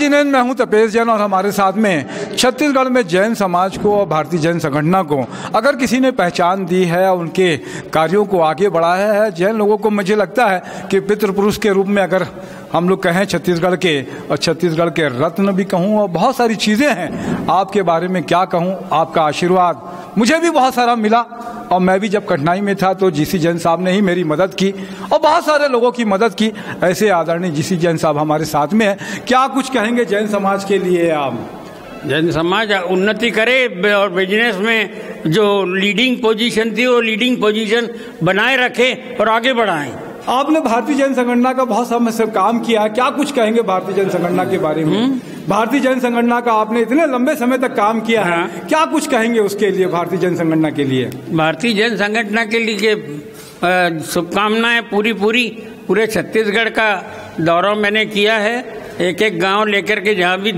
जिनेन, मैं हूं तपेश जैन और हमारे साथ में छत्तीसगढ़ में जैन समाज को और भारतीय जैन संगठन को अगर किसी ने पहचान दी है, उनके कार्यों को आगे बढ़ाया है, जैन लोगों को मुझे लगता है कि पितृपुरुष के रूप में अगर हम लोग कहें छत्तीसगढ़ के, और छत्तीसगढ़ के रत्न भी कहूँ, और बहुत सारी चीज़ें हैं आपके बारे में क्या कहूँ। आपका आशीर्वाद मुझे भी बहुत सारा मिला और मैं भी जब कठिनाई में था तो जीसी जैन साहब ने ही मेरी मदद की और बहुत सारे लोगों की मदद की। ऐसे आदरणीय जीसी जैन साहब हमारे साथ में है। क्या कुछ कहेंगे जैन समाज के लिए आप? जैन समाज उन्नति करे और बिजनेस में जो लीडिंग पोजीशन थी वो लीडिंग पोजीशन बनाए रखे और आगे बढ़ाएं। आपने भारतीय जैन संगठन का बहुत समय से काम किया, क्या कुछ कहेंगे भारतीय जैन संगठन के बारे में? भारतीय जैन संगठन का आपने इतने लंबे समय तक काम किया है, क्या कुछ कहेंगे उसके लिए, भारतीय जैन संगठन के लिए? भारतीय जैन संगठन के लिए शुभकामनाएं पूरे छत्तीसगढ़ का दौरा मैंने किया है। एक एक गांव लेकर के जहाँ भी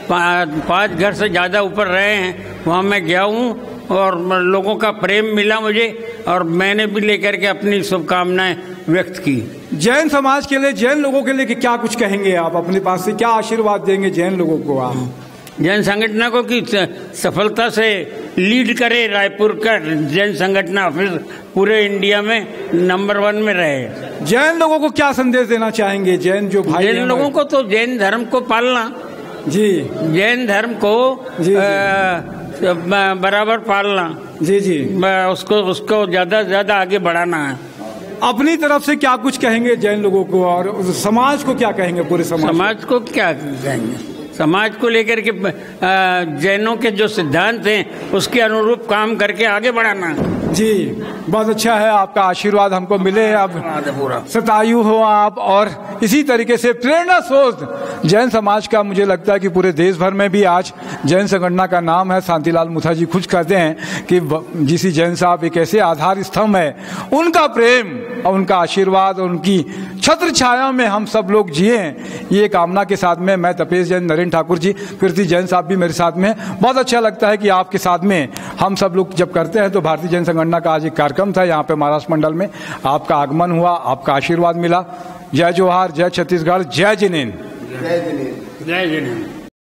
5 घर से ज़्यादा ऊपर रहे हैं वहाँ मैं गया हूँ और लोगों का प्रेम मिला मुझे और मैंने भी लेकर के अपनी शुभकामनाएं व्यक्त की। जैन समाज के लिए, जैन लोगों के लिए क्या कुछ कहेंगे आप? अपने पास से क्या आशीर्वाद देंगे जैन लोगों को आप? जैन संगठन को कि सफलता से लीड करे, रायपुर का जैन संगठन ऑफिस पूरे इंडिया में नंबर 1 में रहे। जैन लोगों को क्या संदेश देना चाहेंगे? जैन जो भाई जैन लोगों को तो जैन धर्म को पालना जी, जैन धर्म को बराबर पालना जी जी, उसको ज्यादा से ज्यादा आगे बढ़ाना है। अपनी तरफ से क्या कुछ कहेंगे जैन लोगों को और समाज को क्या कहेंगे? पूरे समाज को क्या कहेंगे? समाज को लेकर के जैनों के जो सिद्धांत हैं उसके अनुरूप काम करके आगे बढ़ाना जी। बहुत अच्छा है, आपका आशीर्वाद हमको मिले। अब शतायु हो आप और इसी तरीके से प्रेरणा स्रोत जैन समाज का मुझे लगता है कि पूरे देश भर में भी आज जैन संगठन का नाम है। शांतिलाल मुथा जी खुद कहते हैं कि जीसी जैन साहब एक ऐसे आधार स्तंभ है, उनका प्रेम और उनका आशीर्वाद और उनकी छत्र छाया में हम सब लोग जिए। ये कामना के साथ में मैं तपेश जैन, नरेंद्र ठाकुर जी, कीर्ति जैन साहब भी मेरे साथ में। बहुत अच्छा लगता है कि आपके साथ में हम सब लोग जब करते हैं तो भारतीय जैन संगठन का आज एक कार्यक्रम था यहाँ पे महाराष्ट्र मंडल में, आपका आगमन हुआ, आपका आशीर्वाद मिला। जय जोहार, जय छत्तीसगढ़, जय जिनेन। जय जिनेन।